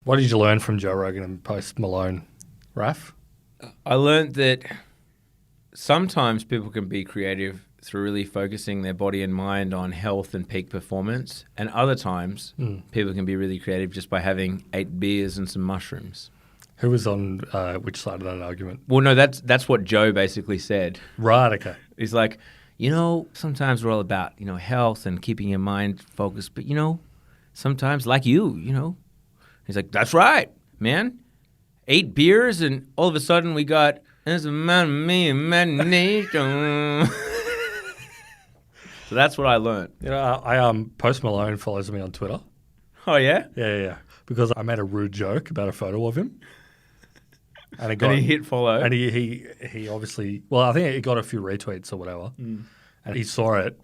What did you learn from Joe Rogan and Post Malone, Raf? I learned that sometimes people can be creative through really focusing their body and mind on health and peak performance, and other times people can be really creative just by having 8 beers and some mushrooms. Who was on which side of that argument? Well, no, that's what Joe basically said. Right, okay. He's like, sometimes we're all about, health and keeping your mind focused, but, sometimes like you. He's like, that's right, man. 8 beers and all of a sudden we got, there's a man of me imagination. So that's what I learned. I Post Malone follows me on Twitter. Oh, yeah? Yeah. Because I made a rude joke about a photo of him. And he hit follow. And he obviously, well, I think he got a few retweets or whatever. And he saw it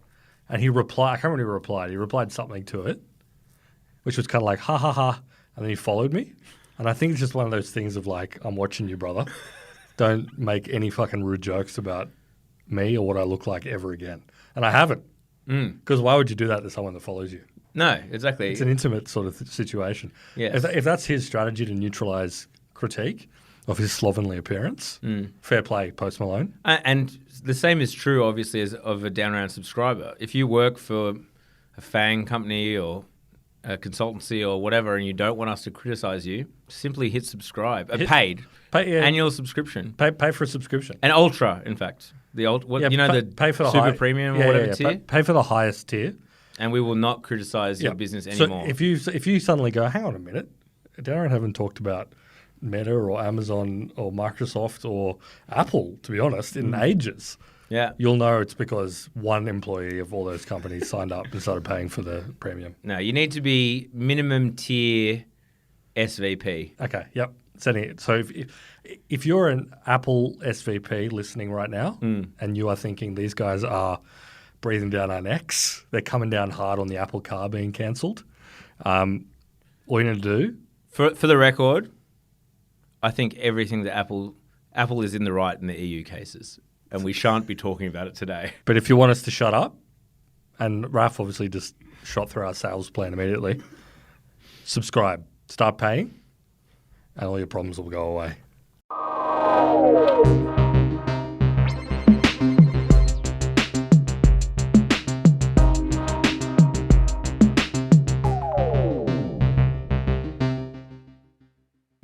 and he replied, I can't remember what he replied. He replied something to it, which was kind of like, ha, ha, ha. And then he followed me. And I think it's just one of those things of like, I'm watching you, brother. Don't make any fucking rude jokes about me or what I look like ever again. And I haven't. Because why would you do that to someone that follows you? No, exactly. It's an intimate sort of situation. Yes. If that's his strategy to neutralize critique of his slovenly appearance, fair play, Post Malone. And the same is true, obviously, as of a Down Round subscriber. If you work for a FANG company or a consultancy or whatever and you don't want us to criticize you, simply hit subscribe. Paid annual subscription. Pay for a subscription. An ultra, in fact. Pay for the super premium or whatever tier. Pay for the highest tier. And we will not criticize your business anymore. So if you suddenly go, hang on a minute, Darren haven't talked about Meta or Amazon or Microsoft or Apple, to be honest, in ages. Yeah. You'll know it's because one employee of all those companies signed up and started paying for the premium. No, you need to be minimum tier SVP. Okay, yep. So if you're an Apple SVP listening right now and you are thinking these guys are breathing down our necks, they're coming down hard on the Apple car being cancelled, all you need to do... For the record, I think everything that Apple is in the right in the EU cases. And we shan't be talking about it today. But if you want us to shut up, and Raf obviously just shot through our sales plan immediately, subscribe, start paying, and all your problems will go away.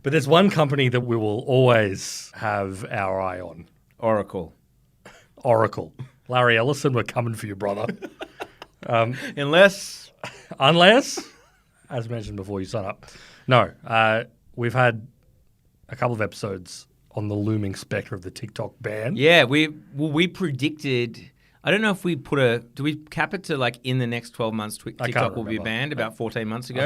But there's one company that we will always have our eye on. Oracle. Larry Ellison, we're coming for you, brother. Unless, as mentioned before, you sign up. No, we've had a couple of episodes on the looming spectre of the TikTok ban. Yeah, we predicted. I don't know if we do we cap it to like in the next 12 months TikTok will be banned about 14 months ago?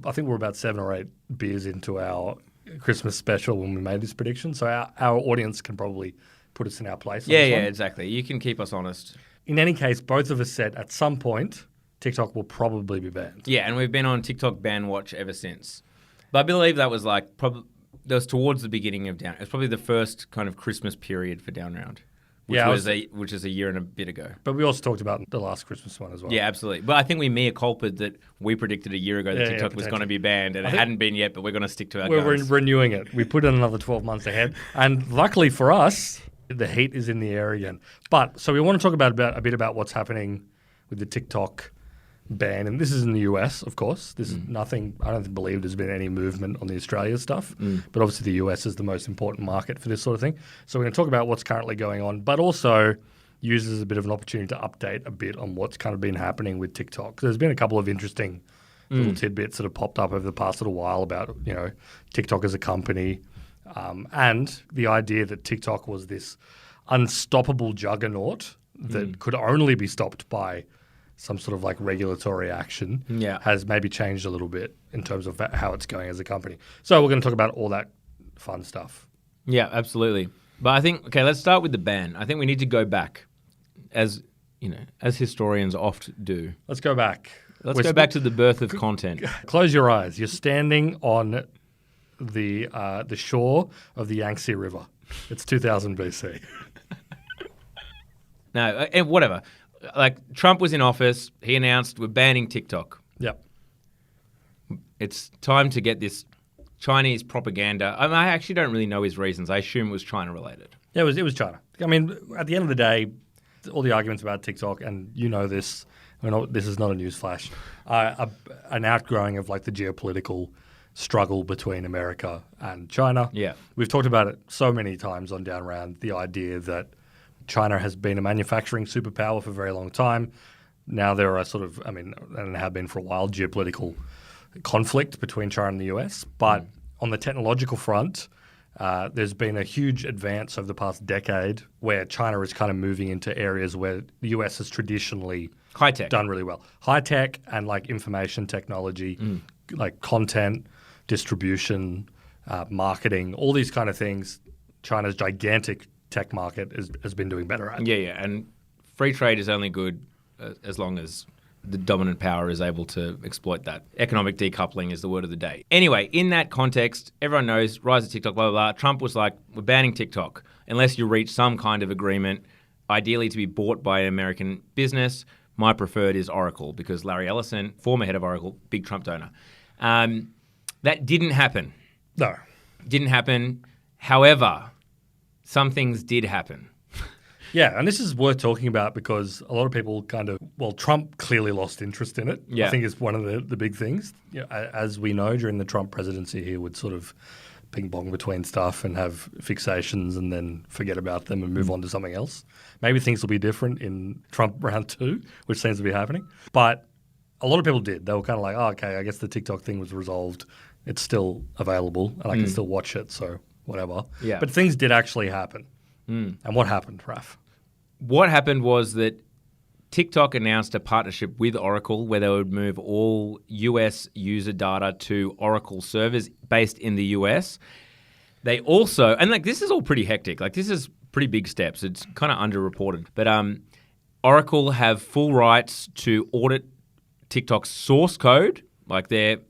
I think we're about 7 or 8 beers into our Christmas special when we made this prediction. So our audience can probably put us in our place. Yeah, exactly. You can keep us honest. In any case, both of us said at some point TikTok will probably be banned. Yeah, and we've been on TikTok ban watch ever since. But I believe that was that was towards the beginning of Down. It was probably the first kind of Christmas period for Down Round. Which is a year and a bit ago. But we also talked about the last Christmas one as well. Yeah, absolutely. But I think we mea culpa'd that we predicted a year ago that TikTok was going to be banned, and it hadn't been yet, but we're going to stick to our guns. We're renewing it. We put in another 12 months ahead. And luckily for us, the heat is in the air again. So we want to talk about a bit about what's happening with the TikTok ban. And this is in the US, of course. This is nothing, I don't believe there's been any movement on the Australia stuff. But obviously the US is the most important market for this sort of thing. So we're going to talk about what's currently going on, but also use it as a bit of an opportunity to update a bit on what's kind of been happening with TikTok. There's been a couple of interesting little tidbits that have popped up over the past little while about, TikTok as a company. And the idea that TikTok was this unstoppable juggernaut that could only be stopped by some sort of like regulatory action has maybe changed a little bit in terms of how it's going as a company. So we're going to talk about all that fun stuff. Yeah, absolutely. But I think, let's start with the ban. I think we need to go back as historians oft do. Let's go back. Let's go back to the birth of content. Close your eyes. You're standing on the shore of the Yangtze River. It's 2000 BC. No, whatever. Like Trump was in office, he announced we're banning TikTok. Yep. It's time to get this Chinese propaganda. I mean, I actually don't really know his reasons. I assume it was China related. Yeah, it was China. I mean, at the end of the day, all the arguments about TikTok, and you know this, this is not a newsflash, an outgrowing of like the geopolitical struggle between America and China. Yeah. We've talked about it so many times on Down Round, the idea that China has been a manufacturing superpower for a very long time. Now there are sort of, and have been for a while, geopolitical conflict between China and the US. But on the technological front, there's been a huge advance over the past decade where China is kind of moving into areas where the US has traditionally High-tech. done really well. High-tech and like information technology, like content, distribution, marketing, all these kind of things, China's gigantic tech market has been doing better at. Yeah. And free trade is only good as long as the dominant power is able to exploit that. Economic decoupling is the word of the day. Anyway, in that context, everyone knows rise of TikTok, blah, blah, blah. Trump was like, we're banning TikTok unless you reach some kind of agreement, ideally to be bought by an American business. My preferred is Oracle because Larry Ellison, former head of Oracle, big Trump donor. That didn't happen. No. Didn't happen. However, some things did happen. Yeah, and this is worth talking about because a lot of people Trump clearly lost interest in it. Yeah. I think it's one of the big things. You know, as we know, during the Trump presidency, he would sort of ping-pong between stuff and have fixations and then forget about them and move on to something else. Maybe things will be different in Trump round 2, which seems to be happening. But a lot of people did. They were kind of like, oh, okay, I guess the TikTok thing was resolved. It's still available and I can still watch it, so whatever. Yeah. But things did actually happen. And what happened, Raf? What happened was that TikTok announced a partnership with Oracle where they would move all US user data to Oracle servers based in the US. They also, and like this is all pretty hectic, like this is pretty big steps. It's kind of underreported. But Oracle have full rights to audit TikTok's source code,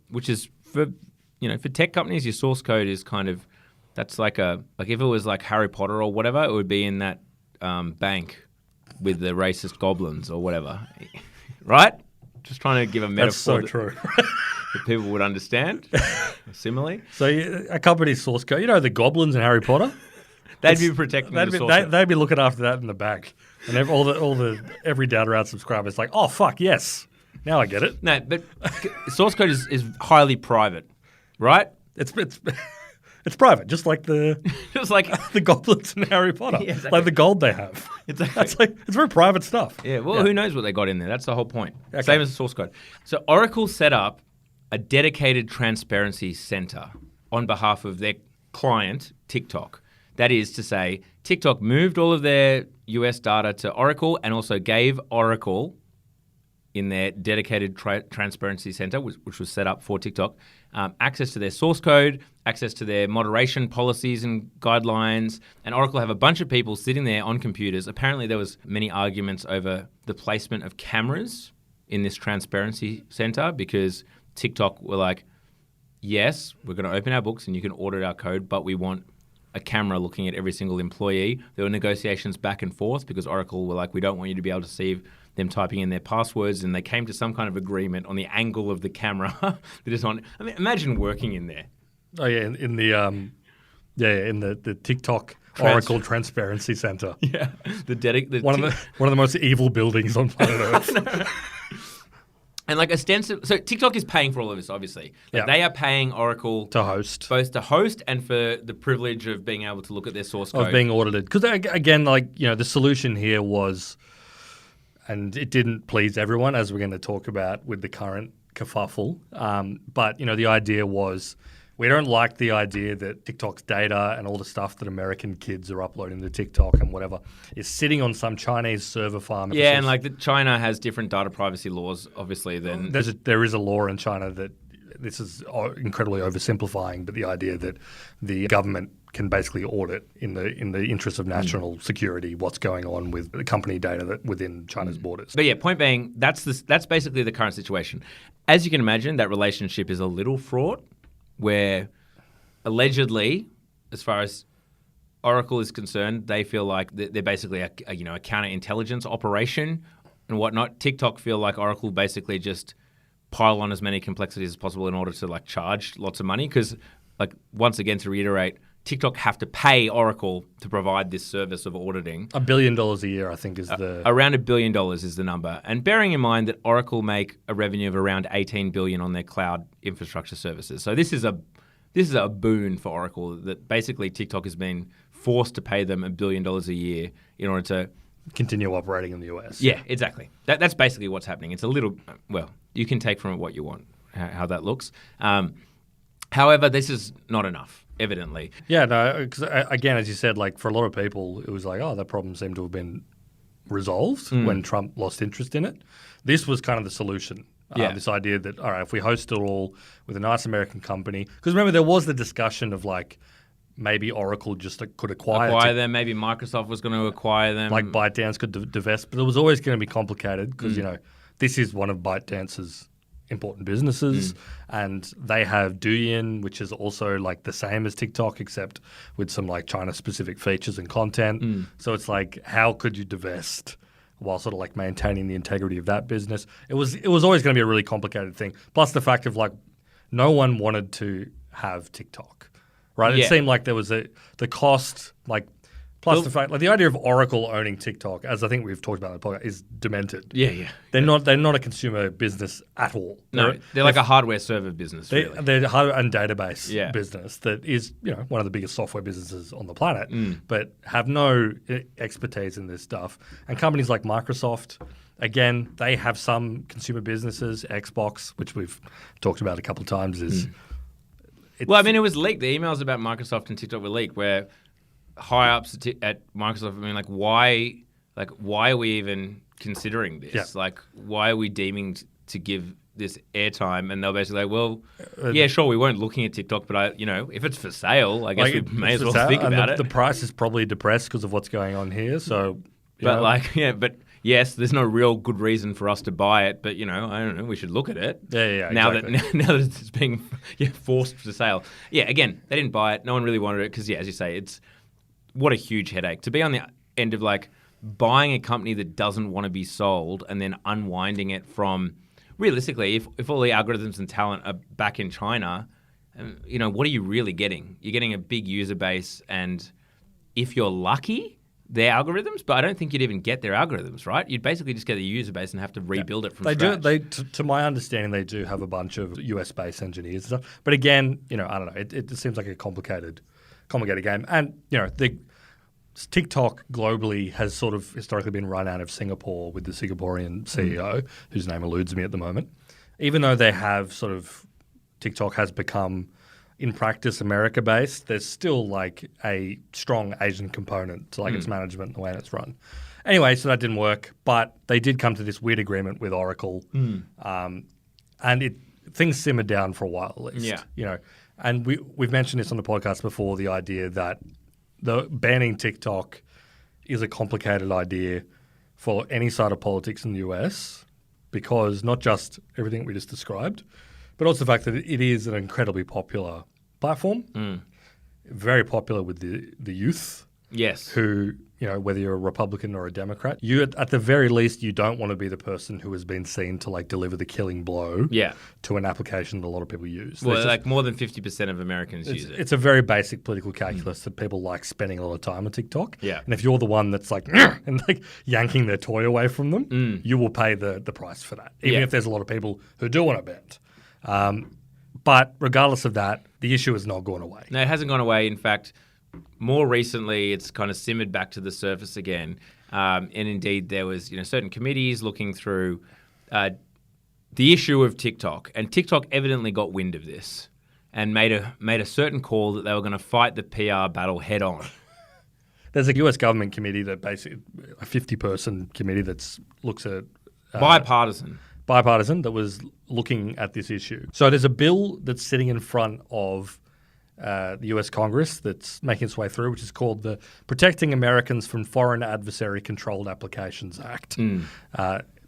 which is for tech companies, your source code is kind of, that's like if it was like Harry Potter or whatever, it would be in that bank with the racist goblins or whatever, right? Just trying to give a metaphor That's so true. that people would understand. Simile. So a company's source code, the goblins in Harry Potter, They'd be protecting the source code. They'd be looking after that in the back, and every Down Round subscriber is like, oh fuck yes, now I get it. No, but source code is highly private, right? It's private, just like the the goblins in Harry Potter, Yeah, exactly. like the gold they have. Exactly. It's very private stuff. Yeah, well, who knows what they got in there? That's the whole point. Okay. Same as the source code. So Oracle set up a dedicated transparency center on behalf of their client, TikTok. That is to say, TikTok moved all of their US data to Oracle and also gave Oracle, in their dedicated transparency center, which was set up for TikTok, access to their source code, access to their moderation policies and guidelines. And Oracle have a bunch of people sitting there on computers. Apparently there was many arguments over the placement of cameras in this transparency center because TikTok were like, yes, we're going to open our books and you can audit our code, but we want a camera looking at every single employee. There were negotiations back and forth because Oracle were like, we don't want you to be able to see them typing in their passwords, and they came to some kind of agreement on the angle of the camera that is on. I mean, imagine working in there. Oh yeah, in the TikTok Oracle Transparency Center. Yeah, one of the most evil buildings on planet Earth. And like so TikTok is paying for all of this, obviously. Like They are paying Oracle to host, both to host and for the privilege of being able to look at their source code. Of being audited. Because again, the solution here was, and it didn't please everyone, as we're going to talk about with the current kerfuffle. But the idea was, we don't like the idea that TikTok's data and all the stuff that American kids are uploading to TikTok and whatever is sitting on some Chinese server farm. Yeah, and China has different data privacy laws, obviously, than... There is a law in China that, this is incredibly oversimplifying, but the idea that the government can basically audit in the interest of national security what's going on with the company data that within China's borders. But yeah, point being, that's basically the current situation. As you can imagine, that relationship is a little fraught, where allegedly, as far as Oracle is concerned, they feel like they're basically a counterintelligence operation and whatnot. TikTok feel like Oracle basically just pile on as many complexities as possible in order to charge lots of money, because like once again to reiterate, TikTok have to pay Oracle to provide this service of auditing. $1 billion a year, I think, is the... Around $1 billion is the number. And bearing in mind that Oracle make a revenue of around $18 billion on their cloud infrastructure services. So this is a boon for Oracle that basically TikTok has been forced to pay them $1 billion a year in order to... continue operating in the US. Yeah, exactly. That's basically what's happening. It's a little... Well, you can take from it what you want, how that looks. However, this is not enough, evidently. Yeah, no, because again, as you said, like for a lot of people, it was like, oh, that problem seemed to have been resolved when Trump lost interest in it. This was kind of the solution. This idea that, all right, if we host it all with a nice American company, because remember there was the discussion of like maybe Oracle just could acquire them. Maybe Microsoft was going to acquire them. Like ByteDance could divest, but it was always going to be complicated because, you know, this is one of ByteDance's important businesses, and they have Douyin, which is also like the same as TikTok except with some like China-specific features and content. So it's like, how could you divest while sort of like maintaining the integrity of that business? It was always going to be a really complicated thing. Plus the fact of like no one wanted to have TikTok, right? Yeah. It seemed like there was the cost, like plus the fact, like the idea of Oracle owning TikTok, as I think we've talked about in the podcast, is demented. Yeah. They're not a consumer business at all. No, they're like a hardware server business, really. They're a hardware and database business that is, you know, one of the biggest software businesses on the planet, but have no expertise in this stuff. And companies like Microsoft, again, they have some consumer businesses. Xbox, which we've talked about a couple of times, is... Well, I mean, it was leaked. The emails about Microsoft and TikTok were leaked where high ups at Microsoft, I mean, why are we even considering this? Yeah. Like, why are we deeming to give this airtime? And they're basically like, well, yeah, sure, we weren't looking at TikTok, but if it's for sale, I guess we may as well think about it. The price is probably depressed because of what's going on here. So, but yes, there's no real good reason for us to buy it, but, you know, I don't know, we should look at it. Yeah, now exactly. that it's being forced for sale. Yeah, again, they didn't buy it. No one really wanted it because, yeah, as you say, what a huge headache. To be on the end of, like, buying a company that doesn't want to be sold and then unwinding it from, realistically, if all the algorithms and talent are back in China, you know, what are you really getting? You're getting a big user base and if you're lucky, their algorithms, but I don't think you'd even get their algorithms, right? You'd basically just get a user base and have to rebuild it from scratch. To my understanding, they do have a bunch of US-based engineers and stuff. But again, you know, I don't know. It seems like a complicated game. And, you know, TikTok globally has sort of historically been run out of Singapore with the Singaporean CEO, whose name eludes me at the moment. Even though they have sort of TikTok has become, in practice, America-based, there's still like a strong Asian component to like its management and the way it's run. Anyway, so that didn't work, but they did come to this weird agreement with Oracle, and things simmered down for a while at least. Yeah. You know, and we've mentioned this on the podcast before, the idea that the banning TikTok is a complicated idea for any side of politics in the US because not just everything we just described, but also the fact that it is an incredibly popular platform, very popular with the youth. Yes. Who, you know, whether you're a Republican or a Democrat, you at the very least, you don't want to be the person who has been seen to like deliver the killing blow to an application that a lot of people use. Well, like more than 50% of Americans use it. It's a very basic political calculus that people like spending a lot of time on TikTok. Yeah. And if you're the one that's like, and like yanking their toy away from them, you will pay the price for that, even if there's a lot of people who do want to bend. But regardless of that, the issue has not gone away. No, it hasn't gone away. In fact, more recently, it's kind of simmered back to the surface again. And indeed, there was certain committees looking through the issue of TikTok. And TikTok evidently got wind of this and made a certain call that they were going to fight the PR battle head on. There's a US government committee that basically, a 50-person committee that looks at... Bipartisan that was looking at this issue. So there's a bill that's sitting in front of the US Congress that's making its way through, which is called the Protecting Americans from Foreign Adversary Controlled Applications Act.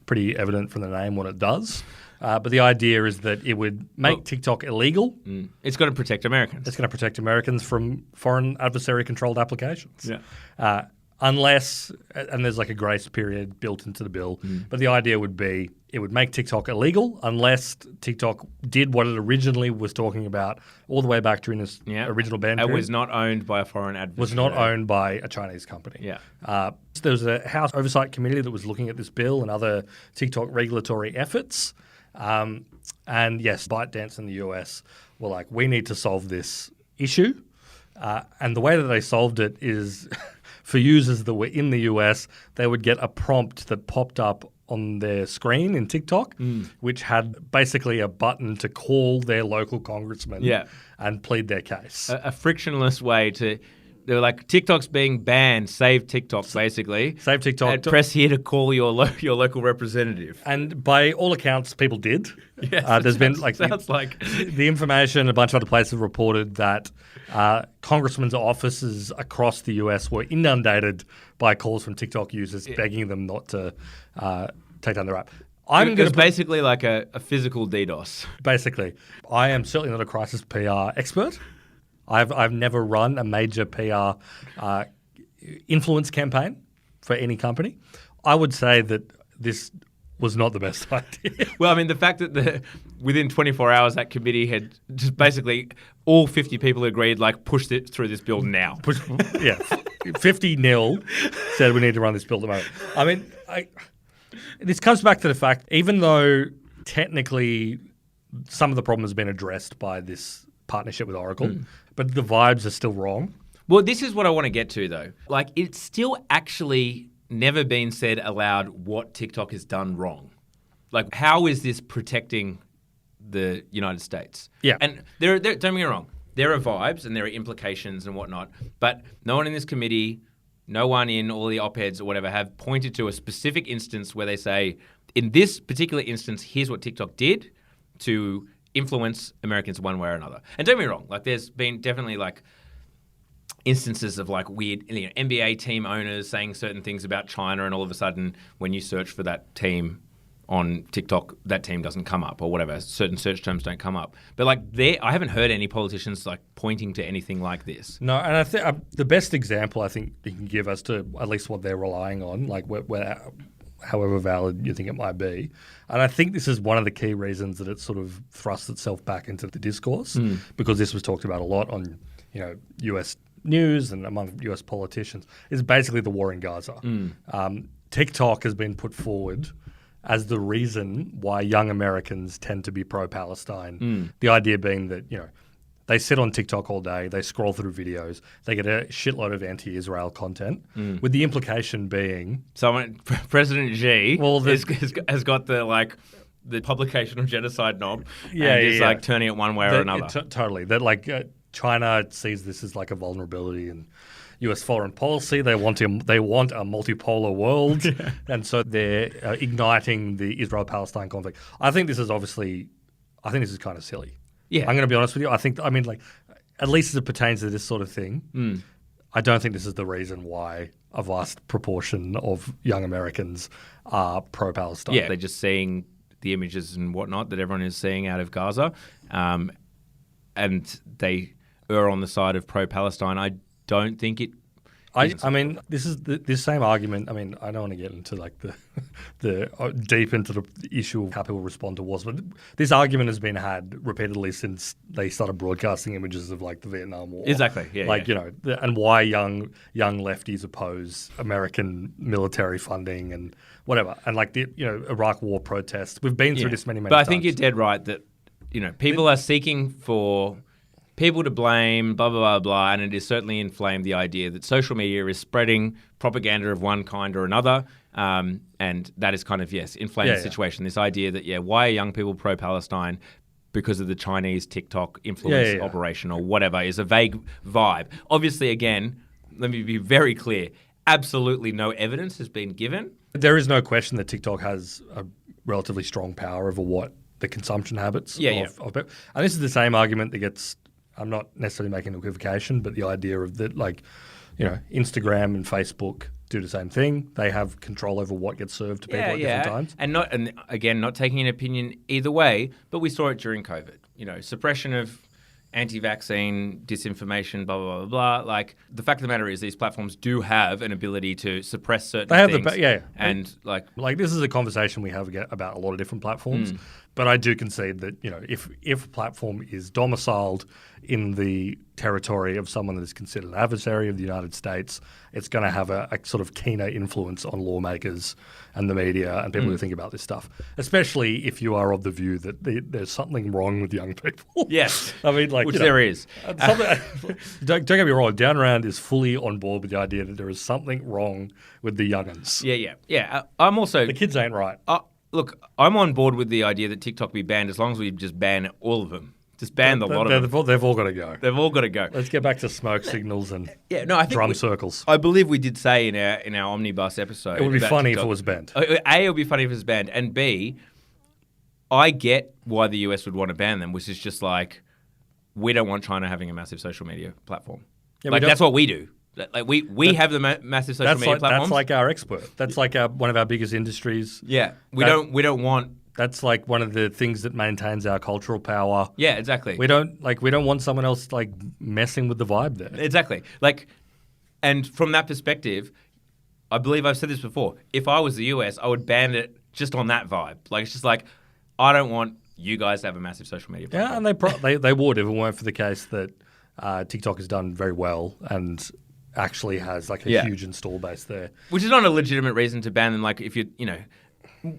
Pretty evident from the name what it does. But the idea is that it would make TikTok illegal. It's going to protect Americans. It's going to protect Americans from foreign adversary controlled applications. Yeah. unless, and there's like a grace period built into the bill, but the idea would be it would make TikTok illegal unless TikTok did what it originally was talking about all the way back during this original ban It period. was not owned by a foreign adversary. Was not owned by a Chinese company. Yeah. So there was a House Oversight Committee that was looking at this bill and other TikTok regulatory efforts. And yes, ByteDance in the US were like, we need to solve this issue. And the way that they solved it is for users that were in the US, they would get a prompt that popped up on their screen in TikTok, which had basically a button to call their local congressman and plead their case. A frictionless way to... They were like, TikTok's being banned. Save TikTok, basically. Save TikTok. And press here to call your local representative. And by all accounts, people did. Yes, there's been like sounds like the information. A bunch of other places have reported that congressmen's offices across the US were inundated by calls from TikTok users begging them not to take down their app. It was basically like a physical DDoS. Basically, I am certainly not a crisis PR expert. I've never run a major PR influence campaign for any company. I would say that this was not the best idea. Well, I mean, the fact that within 24 hours that committee had just basically all 50 people agreed, like, push it through this bill now. 50-0 said we need to run this bill at the moment. I mean, this comes back to the fact, even though technically some of the problem has been addressed by this partnership with Oracle, but the vibes are still wrong. Well, this is what I want to get to, though. Like, it's still actually never been said aloud what TikTok has done wrong. Like, how is this protecting the United States? Yeah. And there, don't get me wrong, there are vibes and there are implications and whatnot, but no one in this committee, no one in all the op-eds or whatever have pointed to a specific instance where they say, in this particular instance, here's what TikTok did to influence Americans one way or another. And don't get me wrong, like, there's been definitely like instances of like weird NBA team owners saying certain things about China, and all of a sudden when you search for that team on TikTok, that team doesn't come up or whatever. Certain search terms don't come up. But like, I haven't heard any politicians like pointing to anything like this. No, and I think the best example I think you can give as to at least what they're relying on, like however valid you think it might be. And I think this is one of the key reasons that it sort of thrusts itself back into the discourse, because this was talked about a lot on, US news and among US politicians, is basically the war in Gaza. TikTok has been put forward as the reason why young Americans tend to be pro-Palestine. The idea being that, they sit on TikTok all day, they scroll through videos, they get a shitload of anti-Israel content, with the implication being... President Xi has got the publication of genocide knob and is like turning it one way or another. Totally. That China sees this as like a vulnerability in US foreign policy. They want a multipolar world, and so they're igniting the Israel-Palestine conflict. I think this is kind of silly. Yeah. I'm going to be honest with you. At least as it pertains to this sort of thing, I don't think this is the reason why a vast proportion of young Americans are pro-Palestine. Yeah, they're just seeing the images and whatnot that everyone is seeing out of Gaza, and they err on the side of pro-Palestine. I don't think it... I mean, this is this same argument. I mean, I don't want to get into like the deep into the issue of how people respond to wars, but this argument has been had repeatedly since they started broadcasting images of like the Vietnam War. Exactly. Yeah. And why young lefties oppose American military funding and whatever, and like the Iraq War protests. We've been through this many times. But I think you're dead right that people are seeking for people to blame, blah, blah, blah, blah, and it is certainly inflamed the idea that social media is spreading propaganda of one kind or another, and that is kind of, inflamed the situation. This idea that, why are young people pro-Palestine? Because of the Chinese TikTok influence operation or whatever is a vague vibe. Obviously, again, let me be very clear, absolutely no evidence has been given. There is no question that TikTok has a relatively strong power over what the consumption habits of people. And this is the same argument that gets... I'm not necessarily making an equivocation, but the idea of that, Instagram and Facebook do the same thing. They have control over what gets served to people at different times. And not taking an opinion either way, but we saw it during COVID. Suppression of anti-vaccine disinformation, blah, blah, blah, blah. Like, the fact of the matter is these platforms do have an ability to suppress certain They have things. And, like... Like, this is a conversation we have about a lot of different platforms. But I do concede that, if a platform is domiciled in the territory of someone that is considered an adversary of the United States, it's going to have a sort of keener influence on lawmakers and the media and people who think about this stuff, especially if you are of the view that there's something wrong with young people. Yes. I mean, like... Which there is. Don't get me wrong, Down Round is fully on board with the idea that there is something wrong with the young'uns. Yeah. I'm also... The kids ain't right. Look, I'm on board with the idea that TikTok be banned as long as we just ban all of them. Just ban the lot of them. They've all got to go. They've all got to go. Let's get back to smoke signals and I think drum circles. I believe we did say in our Omnibus episode. It would be funny TikTok, if it was banned. A, it would be funny if it was banned. And B, I get why the US would want to ban them, which is just like, we don't want China having a massive social media platform. Yeah, like, that's what we do. Like we have the massive social media platforms. That's like our expert. That's like one of our biggest industries. Yeah, we don't want. That's like one of the things that maintains our cultural power. Yeah, exactly. We don't want someone else like messing with the vibe there. Exactly. Like, and from that perspective, I believe I've said this before. If I was the US, I would ban it just on that vibe. Like, it's just like, I don't want you guys to have a massive social media platform. Yeah, and they would if it weren't for the case that TikTok has done very well and actually has like a huge install base there. Which is not a legitimate reason to ban them. Like, if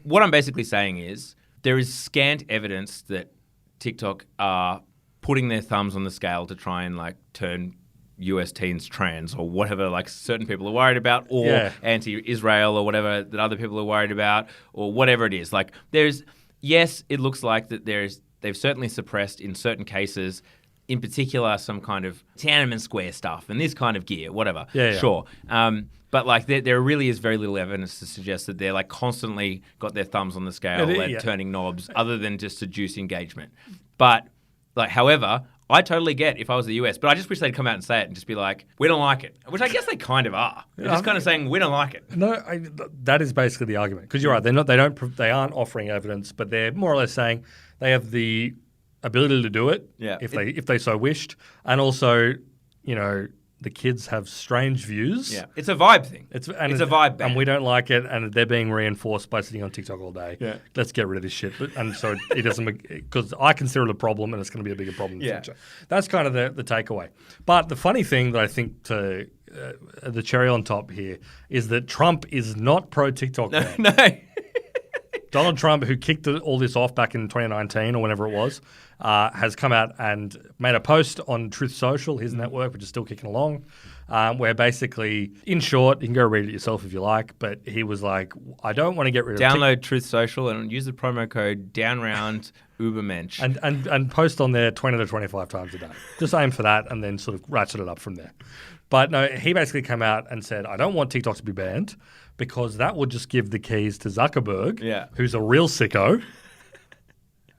what I'm basically saying is there is scant evidence that TikTok are putting their thumbs on the scale to try and like turn US teens trans or whatever like certain people are worried about, or anti-Israel or whatever that other people are worried about, or whatever it is. Like, yes, it looks like that they've certainly suppressed in certain cases, in particular, some kind of Tiananmen Square stuff and this kind of gear, whatever. Sure. But like there really is very little evidence to suggest that they're like constantly got their thumbs on the scale and turning knobs, other than just to juice engagement. But like, however, I totally get if I was the US, but I just wish they'd come out and say it and just be like, we don't like it, which I guess they kind of are. They're just kind of saying we don't like it. No, that is basically the argument, because you're right. They aren't offering evidence, but they're more or less saying they have the ability to do it if they so wished, and also the kids have strange views. Yeah, it's a vibe thing. It's a vibe ban. And we don't like it, and they're being reinforced by sitting on TikTok all day. Yeah. Let's get rid of this shit. And so it doesn't, because I consider it a problem, and it's going to be a bigger problem in the future. That's kind of the takeaway. But the funny thing that I think the cherry on top here is that Trump is not pro TikTok. No. Donald Trump, who kicked all this off back in 2019 or whenever it was, has come out and made a post on Truth Social, his network, which is still kicking along, where basically, in short, you can go read it yourself if you like, but he was like, I don't want to get rid of Download Truth Social and use the promo code DownRoundUbermensch. And post on there 20 to 25 times a day. Just aim for that and then sort of ratchet it up from there. But no, he basically came out and said, I don't want TikTok to be banned because that would just give the keys to Zuckerberg, who's a real sicko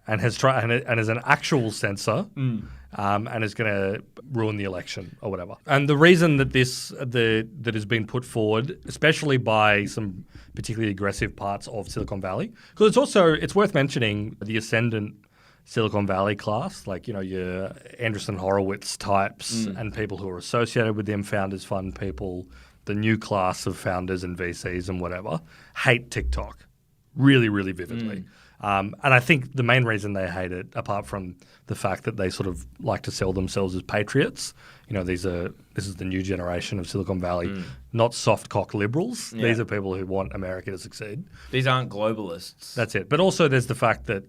and has and is an actual censor, and is going to ruin the election or whatever. And the reason that that has been put forward, especially by some particularly aggressive parts of Silicon Valley, because it's worth mentioning the ascendant Silicon Valley class, like, your Andreessen Horowitz types and people who are associated with them, founders fund people, the new class of founders and VCs and whatever, hate TikTok really, really vividly. And I think the main reason they hate it, apart from the fact that they sort of like to sell themselves as patriots, this is the new generation of Silicon Valley, not soft cock liberals. Yeah. These are people who want America to succeed. These aren't globalists. That's it. But also there's the fact that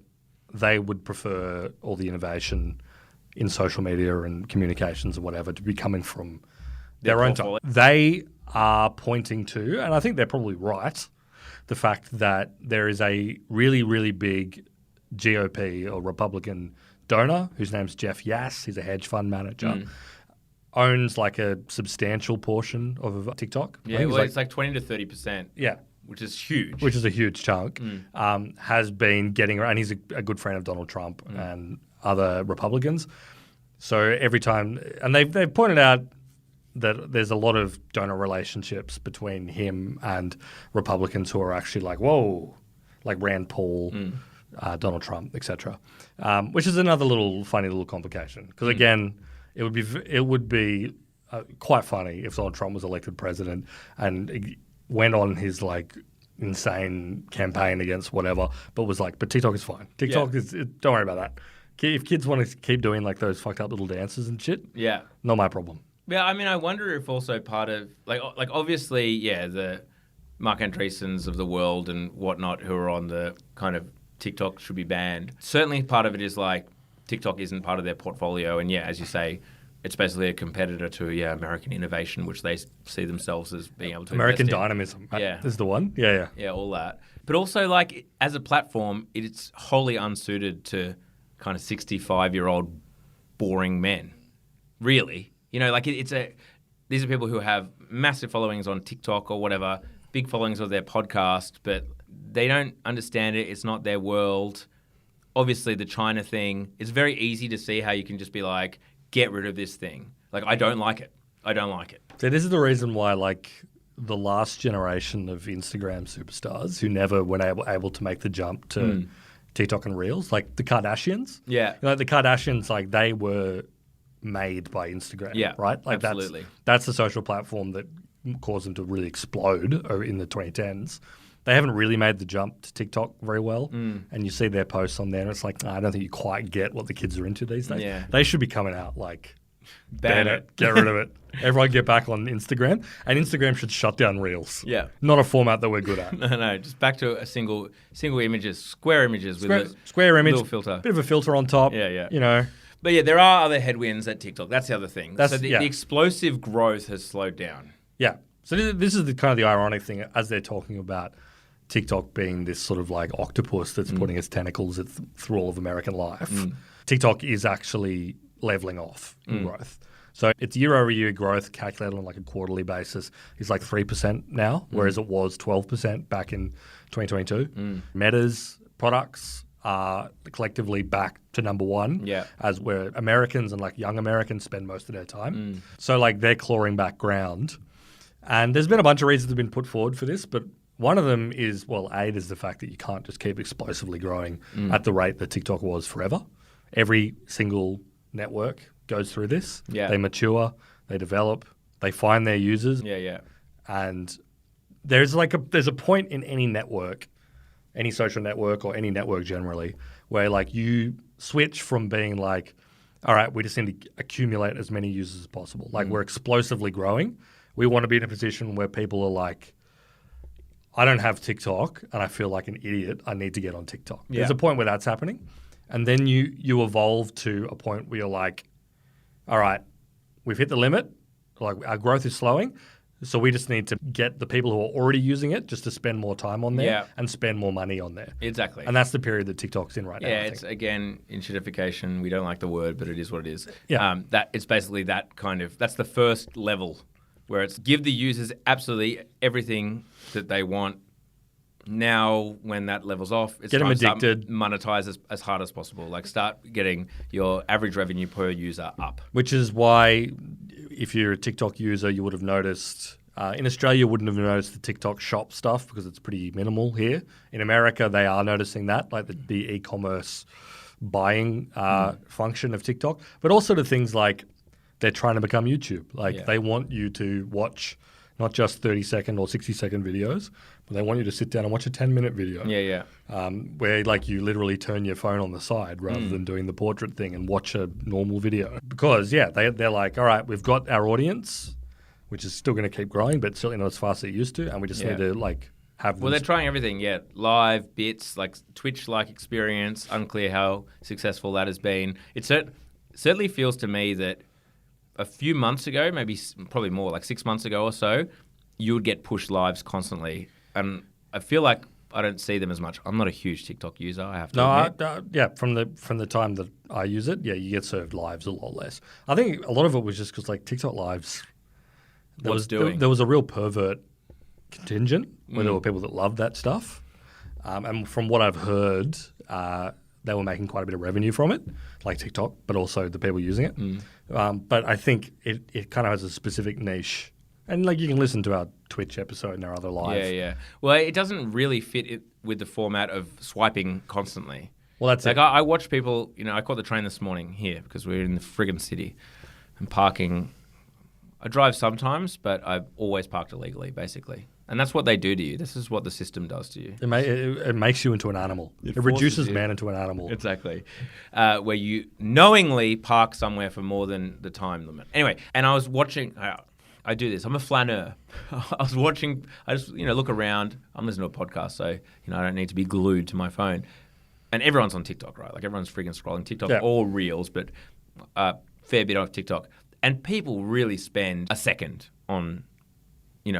they would prefer all the innovation in social media and communications or whatever to be coming from their own time. They are pointing to, and I think they're probably right, the fact that there is a really, really big GOP or Republican donor whose name's Jeff Yass. He's a hedge fund manager. Owns like a substantial portion of TikTok. Yeah, well, it's like 20 to 30%. Yeah. Which is huge. Which is a huge chunk. Has been getting around. He's a good friend of Donald Trump and other Republicans. So every time, and they've pointed out that there's a lot of donor relationships between him and Republicans who are actually like, whoa, like Rand Paul, Donald Trump, etc. Which is another funny little complication. Because again, it would be quite funny if Donald Trump was elected president and he went on his insane campaign against whatever, but was like, but TikTok is fine. TikTok don't worry about that. If kids want to keep doing those fucked up little dances and shit, not my problem. Yeah, I mean, I wonder if also part of like obviously, the Mark Andreessens of the world and whatnot who are on the kind of TikTok should be banned. Certainly, part of it is like TikTok isn't part of their portfolio, and as you say, it's basically a competitor to American innovation, which they see themselves as being able to American invest in. dynamism. This is the one. Yeah, all that. But also, like as a platform, it's wholly unsuited to kind of 65-year-old boring men. Really. You know, like these are people who have massive followings on TikTok or whatever, big followings of their podcast, but they don't understand it. It's not their world. Obviously, the China thing, it's very easy to see how you can just be like, get rid of this thing. Like, I don't like it. I don't like it. So this is the reason why, the last generation of Instagram superstars who never were able to make the jump to TikTok and Reels, like the Kardashians. Yeah. The Kardashians, they were made by Instagram, right? Absolutely. That's the social platform that caused them to really explode in the 2010s. They haven't really made the jump to TikTok very well, and you see their posts on there, and it's like, I don't think you quite get what the kids are into these days. Yeah. They should be coming out ban it, get rid of it. Everyone get back on Instagram, and Instagram should shut down Reels. Yeah. Not a format that we're good at. No, just back to a single images, square images with a square image, little filter. Bit of a filter on top. Yeah. You know. But there are other headwinds at TikTok. That's the other thing. So the explosive growth has slowed down. Yeah. So this is the ironic thing as they're talking about TikTok being this sort of like octopus that's putting its tentacles through all of American life. TikTok is actually leveling off in growth. So its year-over-year growth calculated on a quarterly basis is 3% now, whereas it was 12% back in 2022. Meta's products are collectively back to number one, as where Americans and young Americans spend most of their time. So they're clawing back ground. And there's been a bunch of reasons that have been put forward for this, but one of them is, there's the fact that you can't just keep explosively growing at the rate that TikTok was forever. Every single network goes through this. Yeah. They mature, they develop, they find their users. Yeah. And there's a point in any network, any social network or any network generally, where you switch from being all right, we just need to accumulate as many users as possible. We're explosively growing. We want to be in a position where people are like, I don't have TikTok and I feel like an idiot. I need to get on TikTok. Yeah. There's a point where that's happening. And then you evolve to a point where you're like, all right, we've hit the limit. Our growth is slowing. So we just need to get the people who are already using it just to spend more time on there and spend more money on there. Exactly. And that's the period that TikTok's in right now. Yeah, it's again enshittification. We don't like the word, but it is what it is. Yeah. It's basically that's the first level where it's give the users absolutely everything that they want. Now, when that levels off, it's get them addicted. Monetize as hard as possible. Start getting your average revenue per user up. Which is why, if you're a TikTok user, you would have noticed. In Australia, you wouldn't have noticed the TikTok shop stuff because it's pretty minimal here. In America, they are noticing that, the e-commerce buying function of TikTok, but also the things they're trying to become YouTube. They want you to watch not just 30-second or 60-second videos, but they want you to sit down and watch a 10-minute video. Yeah. Where you literally turn your phone on the side rather than doing the portrait thing and watch a normal video. Because, they're like, all right, we've got our audience, which is still going to keep growing, but certainly not as fast as it used to, and we just need to have. Well, they're trying everything. Yeah, live bits Twitch-like experience. Unclear how successful that has been. It certainly feels to me that a few months ago, probably more, 6 months ago or so, you would get push lives constantly, and I feel like I don't see them as much. I'm not a huge TikTok user. I have to admit. From the time that I use it, you get served lives a lot less. I think a lot of it was just because TikTok lives. There was a real pervert contingent where there were people that loved that stuff, and from what I've heard, they were making quite a bit of revenue from it, like TikTok, but also the people using it. But I think it kind of has a specific niche And like you can listen to our Twitch episode and our other live. Yeah. Well, it doesn't really fit it with the format of swiping constantly. Well, that's Like it. I watch people, I caught the train this morning here because we're in the friggin' city and parking. I drive sometimes, but I've always parked illegally, basically. And that's what they do to you. This is what the system does to you. It makes you into an animal. It forces reduces you. man into an animal. Exactly. Where you knowingly park somewhere for more than the time limit. Anyway, and I was watching. I do this. I'm a flaneur. I was watching. I just look around. I'm listening to a podcast, so I don't need to be glued to my phone. And everyone's on TikTok, right? Like everyone's freaking scrolling TikTok, Yeah. or Reels, but fair bit of TikTok. And people really spend a second on. They're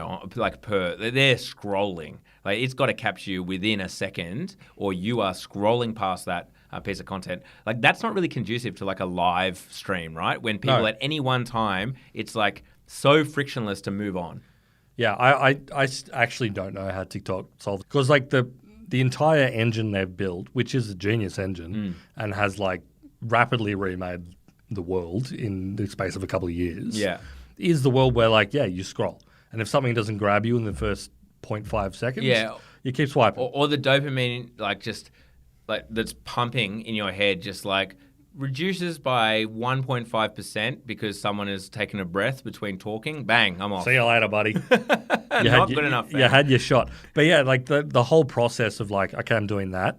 scrolling. Like it's got to capture you within a second, or you are scrolling past that piece of content. Like that's not really conducive to like a live stream, right? When people at any one time, it's like so frictionless to move on. Yeah, I actually don't know how TikTok solves it. Because like the entire engine they've built, which is a genius engine and has like rapidly remade the world in the space of a couple of years, is the world where like, you scroll. And if something doesn't grab you in the first 0.5 seconds, you keep swiping. Or the dopamine that's pumping in your head just like reduces by 1.5% because someone has taken a breath between talking. Bang, I'm off. See you later, buddy. Not good enough. You had your shot. But yeah, like the whole process of like, okay, I'm doing that.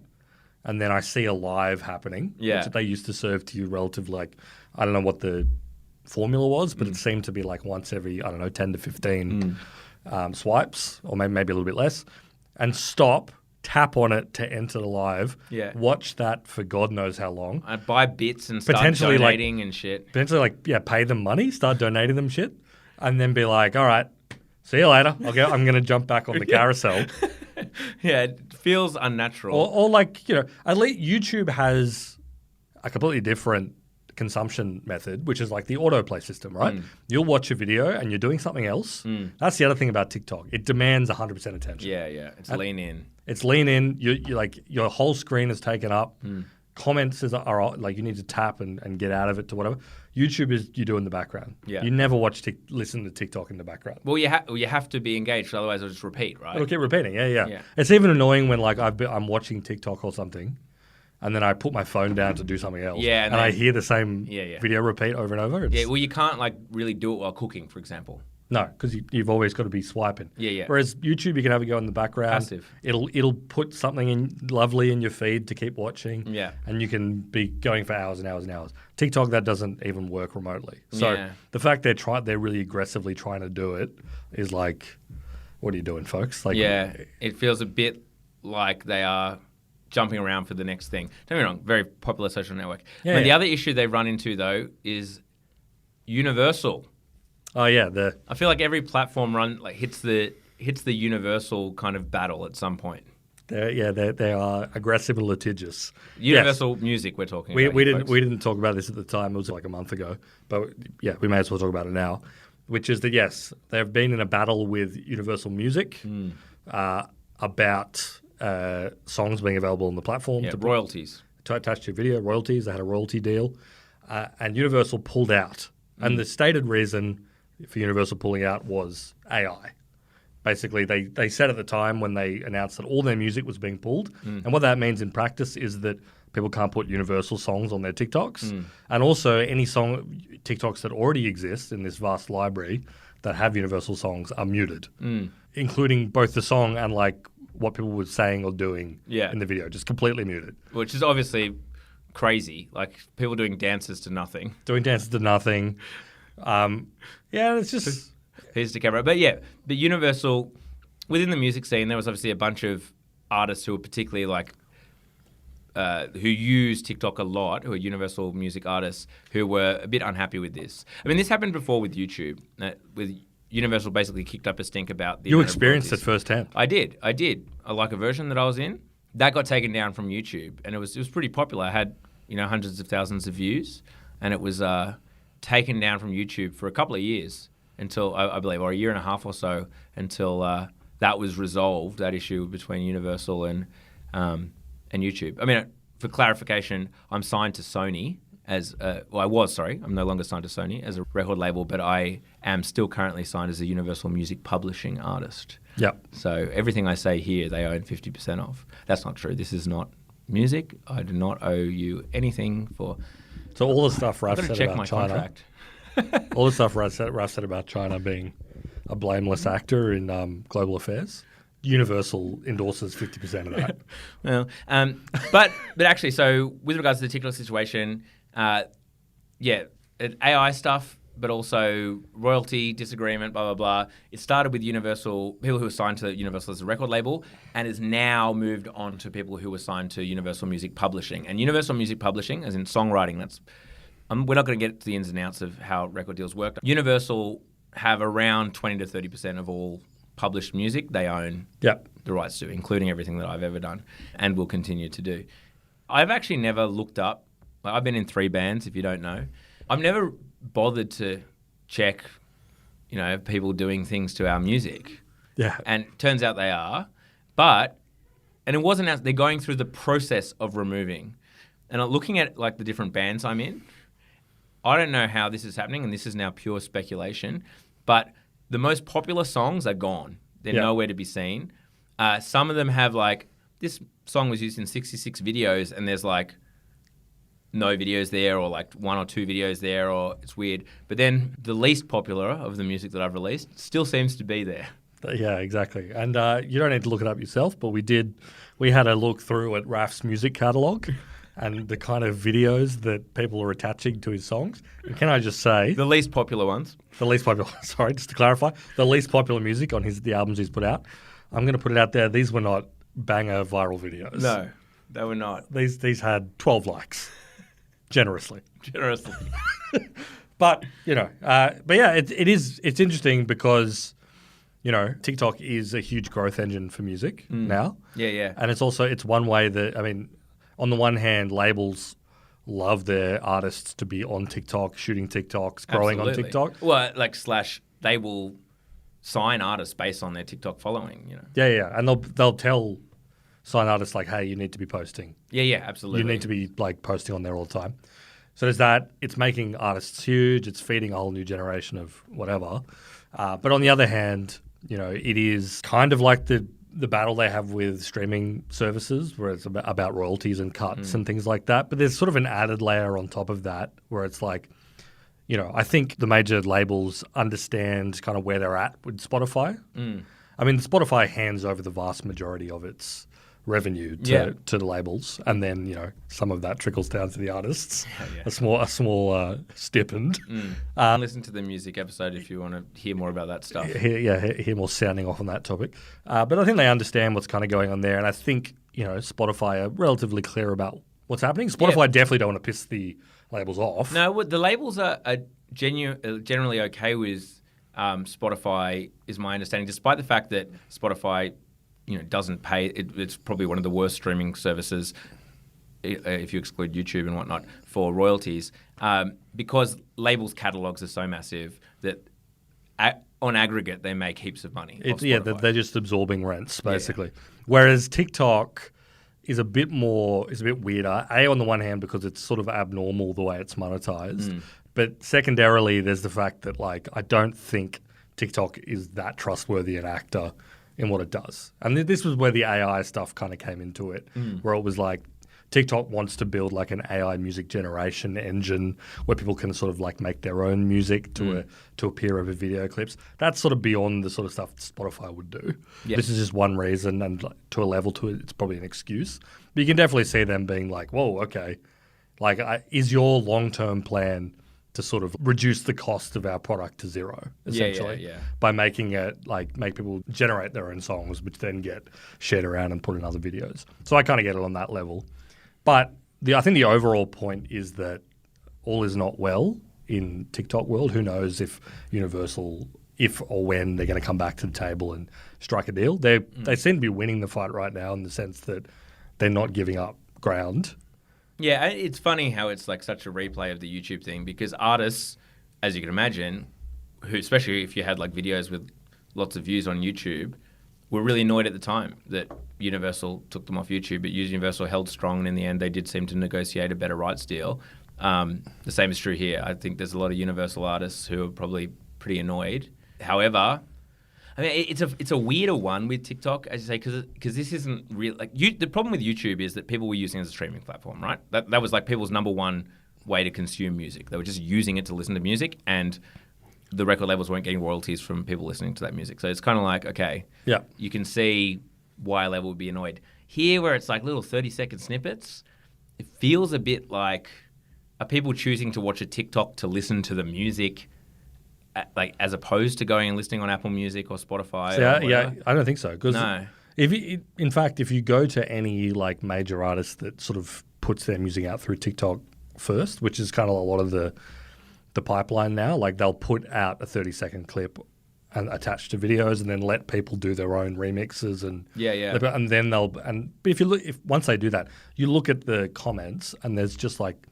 And then I see a live happening, which they used to serve to you relative like, I don't know what the formula was, but it seemed to be like once every, 10 to 15 swipes, or maybe a little bit less, and stop, tap on it to enter the live, watch that for God knows how long. I buy bits and start Potentially, donating and shit. Potentially pay them money, start donating them shit, and then be like, all right, see you later. I'm going to jump back on the carousel. Yeah, it feels unnatural. Or like, at least YouTube has a completely different consumption method, which is like the autoplay system, right? You'll watch a video and you're doing something else. That's the other thing about TikTok. It demands 100% attention. Yeah. It's lean in. It's lean in. You like your whole screen is taken up. Comments are like you need to tap and get out of it to whatever. YouTube is you do in the background. Yeah. You never listen to TikTok in the background. Well, you have to be engaged, otherwise it'll just repeat, right? It'll keep repeating. Yeah. It's even annoying when like I'm watching TikTok or something, and then I put my phone down to do something else. Yeah, and I hear the same video repeat over and over. Well, you can't like really do it while cooking, for example. No, because you've always got to be swiping. Yeah. Whereas YouTube, you can have it go in the background. Passive. It'll put something in lovely in your feed to keep watching. Yeah. And you can be going for hours and hours and hours. TikTok, that doesn't even work remotely. So the fact they're really aggressively trying to do it is like, what are you doing, folks? Like, it feels a bit like they are jumping around for the next thing. Don't get me wrong, very popular social network. The other issue they've run into though is Universal. Oh yeah, I feel like every platform hits the Universal kind of battle at some point. They are aggressive and litigious. Universal Music, we're talking about. We didn't talk about this at the time. It was like a month ago, but we may as well talk about it now. Which is that they've been in a battle with Universal Music about songs being available on the platform. Royalties. To attach to your video, royalties. They had a royalty deal, and Universal pulled out. And the stated reason for Universal pulling out was AI. Basically, they said at the time when they announced that all their music was being pulled, and what that means in practice is that people can't put Universal songs on their TikToks, and also any song TikToks that already exist in this vast library that have Universal songs are muted, including both the song and like what people were saying or doing in the video, just completely muted. Which is obviously crazy, like people doing dances to nothing. It's just piece to camera. But Universal, within the music scene, there was obviously a bunch of artists who were particularly like, who use TikTok a lot, who are Universal Music artists, who were a bit unhappy with this. I mean, this happened before with YouTube, with Universal basically kicked up a stink about the... You experienced it firsthand. I did. Like a version that I was in, that got taken down from YouTube, and it was pretty popular. I had, hundreds of thousands of views, and it was taken down from YouTube for a couple of years until, I believe, or a year and a half or so, until that was resolved, that issue between Universal and YouTube. I mean, for clarification, I'm signed to Sony, I was, sorry. I'm no longer signed to Sony as a record label, but I am still currently signed as a Universal Music Publishing artist. Yep. So everything I say here, they own 50% of. That's not true. This is not music. I do not owe you anything for... So all the stuff Raf I've got to said check about my China, contract. all the stuff Raf said about China being a blameless actor in global affairs, Universal endorses 50% of that. Well, but actually, so with regards to the TikTok situation, AI stuff, but also royalty disagreement, blah, blah, blah. It started with Universal, people who were signed to Universal as a record label, and has now moved on to people who were signed to Universal Music Publishing. And Universal Music Publishing, as in songwriting, that's we're not going to get to the ins and outs of how record deals work. Universal have around 20 to 30% of all published music they own the rights to, including everything that I've ever done and will continue to do. I've actually never looked up. I've been in 3 bands, if you don't know. I've never bothered to check, people doing things to our music. Yeah. And it turns out they are. And it wasn't as they're going through the process of removing. And looking at like the different bands I'm in, I don't know how this is happening, and this is now pure speculation, but the most popular songs are gone. They're nowhere to be seen. Some of them have like, this song was used in 66 videos, and there's like no videos there, or like 1 or 2 videos there, or it's weird. But then the least popular of the music that I've released still seems to be there. Yeah, exactly. And you don't need to look it up yourself, but we had a look through at Raf's music catalogue and the kind of videos that people are attaching to his songs. And can I just say... The least popular ones. The least popular, sorry, just to clarify, the least popular music on the albums he's put out. I'm going to put it out there. These were not banger viral videos. No, they were not. These had 12 likes, generously. But, it's interesting because, TikTok is a huge growth engine for music now. Yeah. And it's one way that, on the one hand, labels love their artists to be on TikTok, shooting TikToks, growing on TikTok. Well, they will sign artists based on their TikTok following, Yeah. And they'll tell sign artists like, hey, you need to be posting. Yeah, absolutely. You need to be posting on there all the time. So there's that. It's making artists huge. It's feeding a whole new generation of whatever. But on the other hand, it is kind of like the battle they have with streaming services, where it's about royalties and cuts and things like that. But there's sort of an added layer on top of that where it's like, I think the major labels understand kind of where they're at with Spotify. Spotify hands over the vast majority of its revenue to the labels, and then some of that trickles down to the artists. A small stipend. Listen to the music episode if you want to hear more about that stuff. Hear more sounding off on that topic. But I think they understand what's kind of going on there, and I think Spotify are relatively clear about what's happening. Spotify definitely don't want to piss the labels off. No, the labels are generally okay with Spotify, is my understanding, despite the fact that Spotify doesn't pay. It's probably one of the worst streaming services, if you exclude YouTube and whatnot, for royalties, because labels' catalogs are so massive that on aggregate they make heaps of money. They're just absorbing rents basically. Whereas TikTok is a bit weirder. On the one hand, because it's sort of abnormal the way it's monetized, but secondarily, there's the fact that I don't think TikTok is that trustworthy an actor in what it does. And this was where the AI stuff kind of came into it, where it was like TikTok wants to build like an AI music generation engine where people can sort of make their own music to appear over video clips. That's sort of beyond the sort of stuff Spotify would do. Yeah. This is just one reason, and to a level to it, it's probably an excuse. But you can definitely see them being like, whoa, okay. Is your long-term plan to sort of reduce the cost of our product to zero, essentially, by making it make people generate their own songs, which then get shared around and put in other videos. So I kind of get it on that level. But I think the overall point is that all is not well in TikTok world. Who knows if Universal, if or when they're going to come back to the table and strike a deal. They seem to be winning the fight right now in the sense that they're not giving up ground. Yeah, it's funny how it's such a replay of the YouTube thing, because artists, as you can imagine, who, especially if you had videos with lots of views on YouTube, were really annoyed at the time that Universal took them off YouTube, but Universal held strong, and in the end they did seem to negotiate a better rights deal. The same is true here. I think there's a lot of Universal artists who are probably pretty annoyed. However, I mean, it's a weirder one with TikTok, as you say, because this isn't real. Like the problem with YouTube is that people were using it as a streaming platform, right? That was like people's number one way to consume music. They were just using it to listen to music, and the record labels weren't getting royalties from people listening to that music. So it's kind of like, okay, Yeah. you can see why a label would be annoyed. Here, where it's like little 30-second snippets, it feels a bit like, are people choosing to watch a TikTok to listen to the music, like as opposed to going and listening on Apple Music or Spotify? Yeah, I don't think so. Because No. in fact, if you go to any like major artist that sort of puts their music out through TikTok first, which is kind of a lot of the pipeline now, like they'll put out a 30-second clip and attached to videos, and then let people do their own remixes and and then but if once they do that, you look at the comments and there's just like,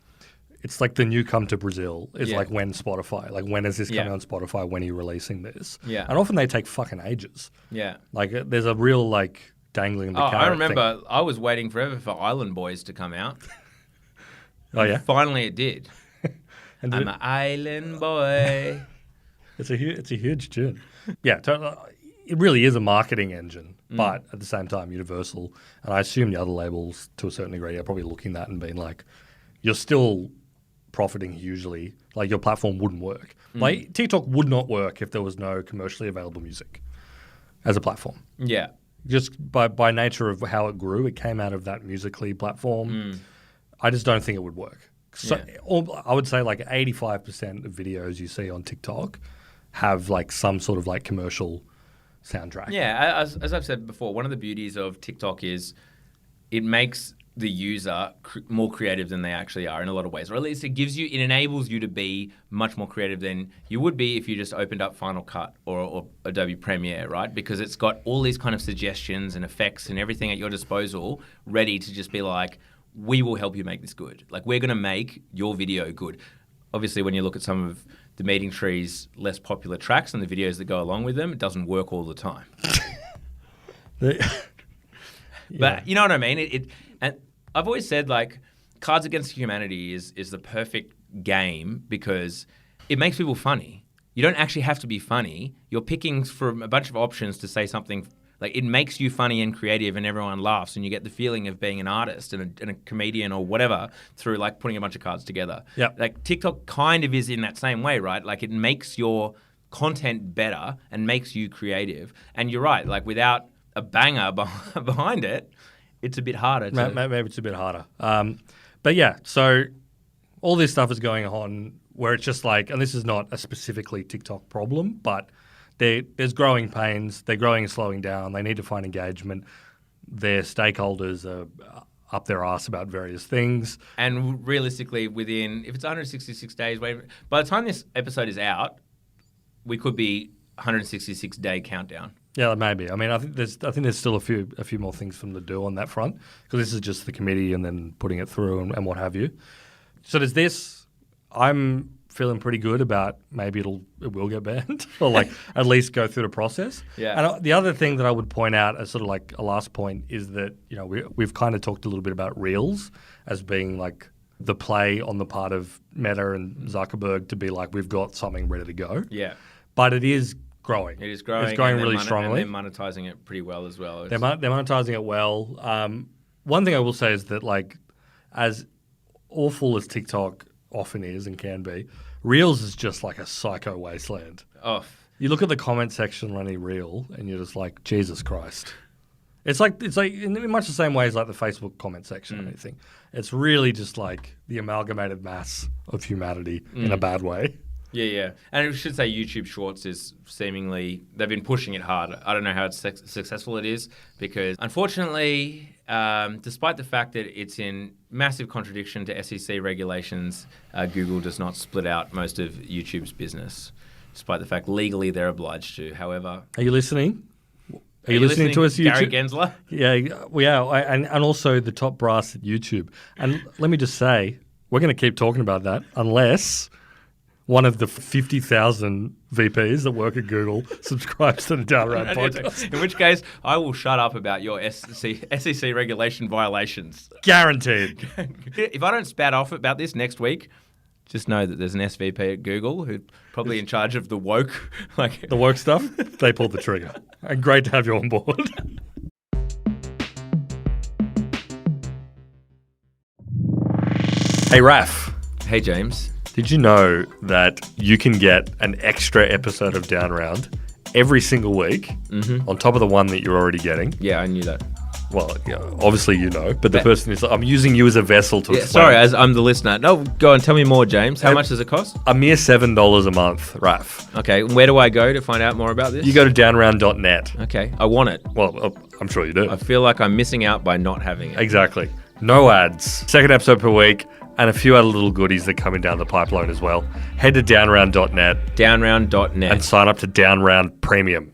it's like the new Come to Brazil is like, when Spotify, like when is this coming on Spotify, when are you releasing this? Yeah. And often they take fucking ages. Yeah. Like there's a real like dangling the carrot I remember thing. I was waiting forever for Island Boys to come out. Oh yeah? Finally it did. And I'm an island boy. It's a huge tune. Yeah, it really is a marketing engine, but at the same time, Universal, and I assume the other labels to a certain degree are probably looking at that and being like, you're still profiting hugely. Like your platform wouldn't work. Like TikTok would not work if there was no commercially available music as a platform. Yeah. Just by nature of how it grew, it came out of that Musical.ly platform. I just don't think it would work. So I would say like 85% of videos you see on TikTok have like some sort of like commercial soundtrack. Yeah, as I've said before, one of the beauties of TikTok is it makes the user more creative than they actually are in a lot of ways, or at least it enables you to be much more creative than you would be if you just opened up Final Cut or Adobe Premiere, right? Because it's got all these kind of suggestions and effects and everything at your disposal ready to just be like, we will help you make this good. Like, we're going to make your video good. Obviously, when you look at some of the Meeting Tree's less popular tracks and the videos that go along with them, it doesn't work all the time. But you know what I mean? And I've always said, like, Cards Against Humanity is the perfect game because it makes people funny. You don't actually have to be funny. You're picking from a bunch of options to say something. Like, it makes you funny and creative and everyone laughs and you get the feeling of being an artist and a comedian or whatever through, like, putting a bunch of cards together. Yeah. Like, TikTok kind of is in that same way, right? Like, it makes your content better and makes you creative. And you're right. Like, without a banger behind it, it's a bit harder to... Maybe it's a bit harder. But yeah, so all this stuff is going on where it's just like, and this is not a specifically TikTok problem, but there's growing pains. They're growing and slowing down. They need to find engagement. Their stakeholders are up their arse about various things. And realistically, if it's 166 days, by the time this episode is out, we could be 166-day countdown. Yeah, maybe. I mean, I think there's still a few more things for them to do on that front, because this is just the committee and then putting it through and what have you. So there's this. I'm feeling pretty good about maybe it will get banned or like at least go through the process. Yeah. And the other thing that I would point out as sort of like a last point is that, you know, we've kind of talked a little bit about Reels as being like the play on the part of Meta and Zuckerberg to be like, we've got something ready to go. Yeah. But it is growing. It is growing. It's growing really strongly. And they're monetizing it pretty well as well. They're monetizing it well. One thing I will say is that, like, as awful as TikTok often is and can be, Reels is just like a psycho wasteland. Oh. You look at the comment section on any Reel and you're just like, Jesus Christ. It's like in much the same way as like the Facebook comment section or anything. It's really just like the amalgamated mass of humanity in a bad way. Yeah. And I should say YouTube Shorts is seemingly, they've been pushing it hard. I don't know how successful it is because, unfortunately, despite the fact that it's in massive contradiction to SEC regulations, Google does not split out most of YouTube's business, despite the fact legally they're obliged to. However... Are you listening? Are you listening to us, YouTube? Gary Gensler? Yeah, and also the top brass at YouTube. And let me just say, we're going to keep talking about that unless one of the 50,000 VPs that work at Google subscribes to the Down Round podcast. In which case, I will shut up about your SEC regulation violations. Guaranteed. If I don't spat off about this next week, just know that there's an SVP at Google who's probably in charge of the woke. The woke stuff, they pulled the trigger. And great to have you on board. Hey, Raf. Hey, James. Did you know that you can get an extra episode of Down Round every single week on top of the one that you're already getting? Yeah, I knew that. Well, yeah, obviously you know, but the person is, I'm using you as a vessel to explain. Sorry, as I'm the listener. No, go on, tell me more, James. How much does it cost? A mere $7 a month, Raf. Okay, where do I go to find out more about this? You go to downround.net. Okay, I want it. Well, I'm sure you do. I feel like I'm missing out by not having it. Exactly. No ads. Second episode per week, and a few other little goodies that come in down the pipeline as well. Head to downround.net Downround.net. and sign up to Downround Premium.